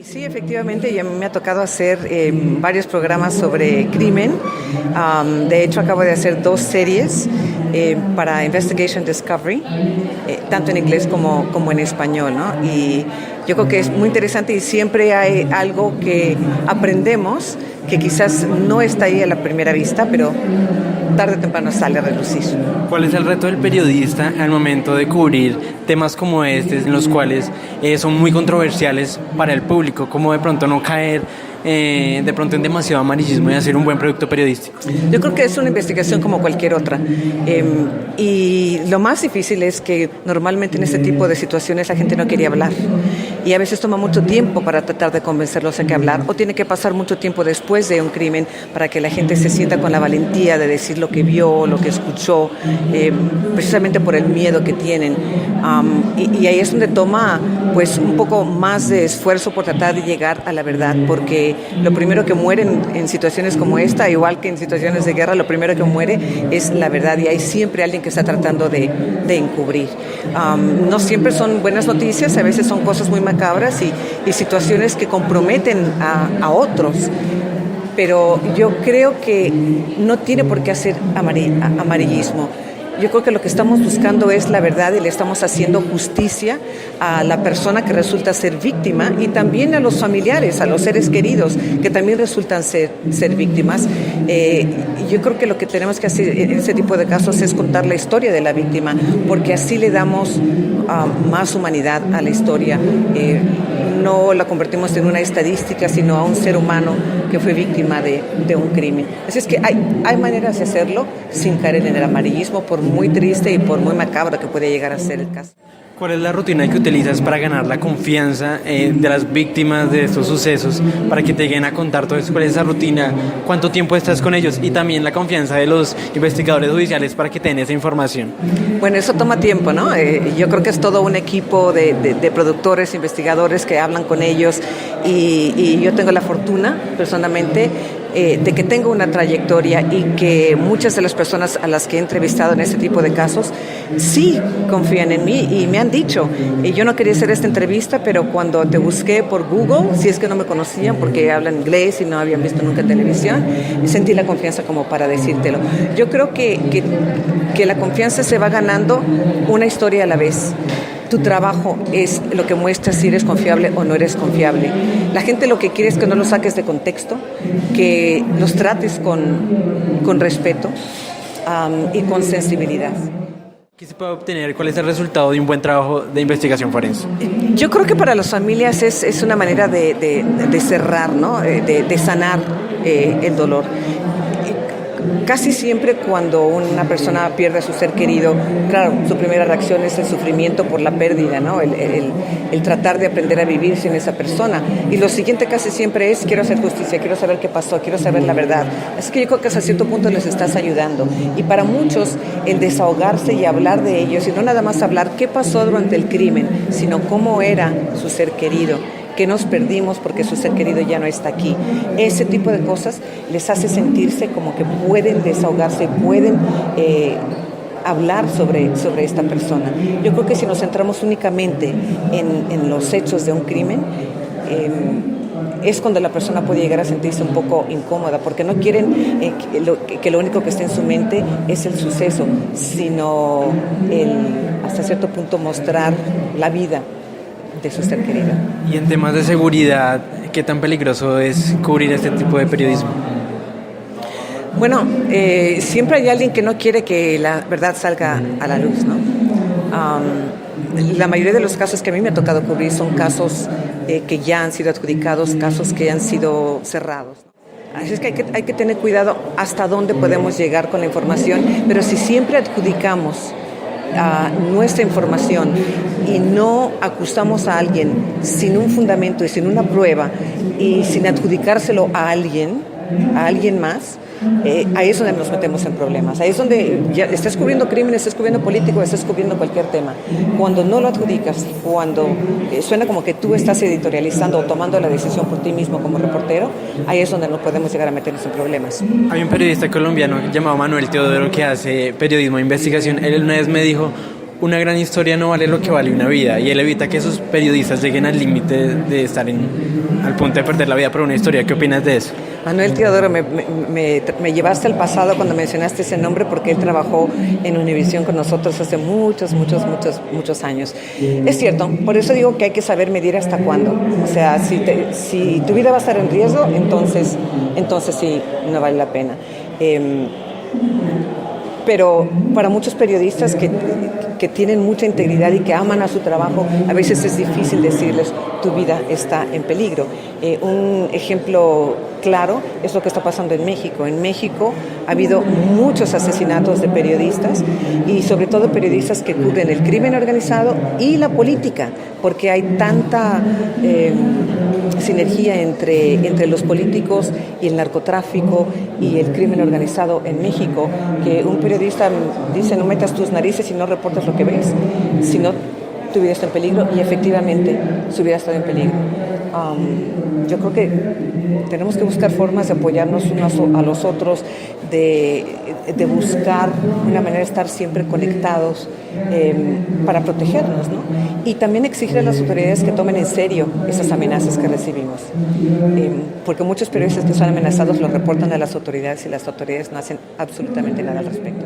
Sí, efectivamente, ya me ha tocado hacer varios programas sobre crimen. De hecho, acabo de hacer 2 series para Investigation Discovery, tanto en inglés como en español, ¿no? Y yo creo que es muy interesante y siempre hay algo que aprendemos que quizás no está ahí a la primera vista, pero tarde o temprano sale a relucir. ¿Cuál es el reto del periodista al momento de cubrir temas como este, en los cuales son muy controversiales para el público? ¿Cómo de pronto no caer de pronto en demasiado amarillismo y hacer un buen producto periodístico? Yo creo que es una investigación como cualquier otra. Y lo más difícil es que normalmente en este tipo de situaciones la gente no quería hablar. Y a veces toma mucho tiempo para tratar de convencerlos a que hablar, o tiene que pasar mucho tiempo después de un crimen para que la gente se sienta con la valentía de decir lo que vio, lo que escuchó, precisamente por el miedo que tienen. Y ahí es donde toma pues un poco más de esfuerzo por tratar de llegar a la verdad, porque lo primero que muere en situaciones como esta, igual que en situaciones de guerra, lo primero que muere es la verdad, y hay siempre alguien que está tratando de encubrir. No siempre son buenas noticias, a veces son cosas muy macabras y situaciones que comprometen a otros, pero yo creo que no tiene por qué hacer amarillismo. Yo creo que lo que estamos buscando es la verdad y le estamos haciendo justicia a la persona que resulta ser víctima y también a los familiares, a los seres queridos que también resultan ser víctimas. Yo creo que lo que tenemos que hacer en este tipo de casos es contar la historia de la víctima, porque así le damos más humanidad a la historia. No la convertimos en una estadística, sino a un ser humano que fue víctima de un crimen. Así es que hay maneras de hacerlo sin caer en el amarillismo, por muy triste y por muy macabro que puede llegar a ser el caso. ¿Cuál es la rutina que utilizas para ganar la confianza de las víctimas de estos sucesos, para que te lleguen a contar todo eso? ¿Cuál es esa rutina? ¿Cuánto tiempo estás con ellos? Y también la confianza de los investigadores judiciales para que te den esa información. Bueno, eso toma tiempo, ¿no? Yo creo que es todo un equipo de productores, investigadores que hablan con ellos y yo tengo la fortuna, personalmente, de que tengo una trayectoria y que muchas de las personas a las que he entrevistado en este tipo de casos sí confían en mí y me han dicho, yo no quería hacer esta entrevista, pero cuando te busqué por Google, si es que no me conocían porque hablan inglés y no habían visto nunca en televisión, sentí la confianza como para decírtelo. Yo creo que la confianza se va ganando una historia a la vez. Tu trabajo es lo que muestra si eres confiable o no eres confiable. La gente lo que quiere es que no los saques de contexto, que los trates con respeto y con sensibilidad. ¿Qué se puede obtener? ¿Cuál es el resultado de un buen trabajo de investigación forense? Yo creo que para las familias es una manera de cerrar, ¿no? De sanar el dolor. Casi siempre cuando una persona pierde a su ser querido, claro, su primera reacción es el sufrimiento por la pérdida, ¿no? El tratar de aprender a vivir sin esa persona. Y lo siguiente casi siempre es, quiero hacer justicia, quiero saber qué pasó, quiero saber la verdad. Así que yo creo que hasta cierto punto les estás ayudando. Y para muchos, el desahogarse y hablar de ellos, y no nada más hablar qué pasó durante el crimen, sino cómo era su ser querido, que nos perdimos porque su ser querido ya no está aquí. Ese tipo de cosas les hace sentirse como que pueden desahogarse, pueden hablar sobre esta persona. Yo creo que si nos centramos únicamente en los hechos de un crimen, es cuando la persona puede llegar a sentirse un poco incómoda, porque no quieren que lo único que esté en su mente es el suceso, sino hasta cierto punto mostrar la vida de su ser querido. Y en temas de seguridad, ¿qué tan peligroso es cubrir este tipo de periodismo? Bueno, siempre hay alguien que no quiere que la verdad salga a la luz, ¿no? La mayoría de los casos que a mí me ha tocado cubrir son casos que ya han sido adjudicados, casos que han sido cerrados. Así es que hay que tener cuidado hasta dónde podemos llegar con la información, pero si siempre adjudicamos nuestra información y no acusamos a alguien sin un fundamento y sin una prueba y sin adjudicárselo a alguien más, ahí es donde nos metemos en problemas. Ahí es donde ya estás cubriendo crímenes, estás cubriendo políticos, estás cubriendo cualquier tema. Cuando no lo adjudicas, cuando suena como que tú estás editorializando o tomando la decisión por ti mismo como reportero, ahí es donde no podemos llegar a meternos en problemas. Hay un periodista colombiano llamado Manuel Teodoro que hace periodismo de investigación. Él una vez me dijo, una gran historia no vale lo que vale una vida, y él evita que esos periodistas lleguen al límite de estar al punto de perder la vida por una historia. ¿Qué opinas de eso? Manuel Teodoro, me llevaste al pasado cuando mencionaste ese nombre, porque él trabajó en Univisión con nosotros hace muchos años. Es cierto, por eso digo que hay que saber medir hasta cuándo. O sea, si tu vida va a estar en riesgo, entonces sí, no vale la pena. Pero para muchos periodistas que tienen mucha integridad y que aman a su trabajo, a veces es difícil decirles: tu vida está en peligro. Un ejemplo claro es lo que está pasando en México. En México ha habido muchos asesinatos de periodistas, y sobre todo periodistas que cubren el crimen organizado y la política, porque hay tanta sinergia entre los políticos y el narcotráfico y el crimen organizado en México, que un periodista dice: no metas tus narices y no reportas lo que ves, si no, tu vida está en peligro. Y efectivamente su vida está en peligro. Yo creo que tenemos que buscar formas de apoyarnos unos a los otros, de buscar una manera de estar siempre conectados, para protegernos, ¿no? Y también exigir a las autoridades que tomen en serio esas amenazas que recibimos, porque muchos periodistas que son amenazados lo reportan a las autoridades, y las autoridades no hacen absolutamente nada al respecto.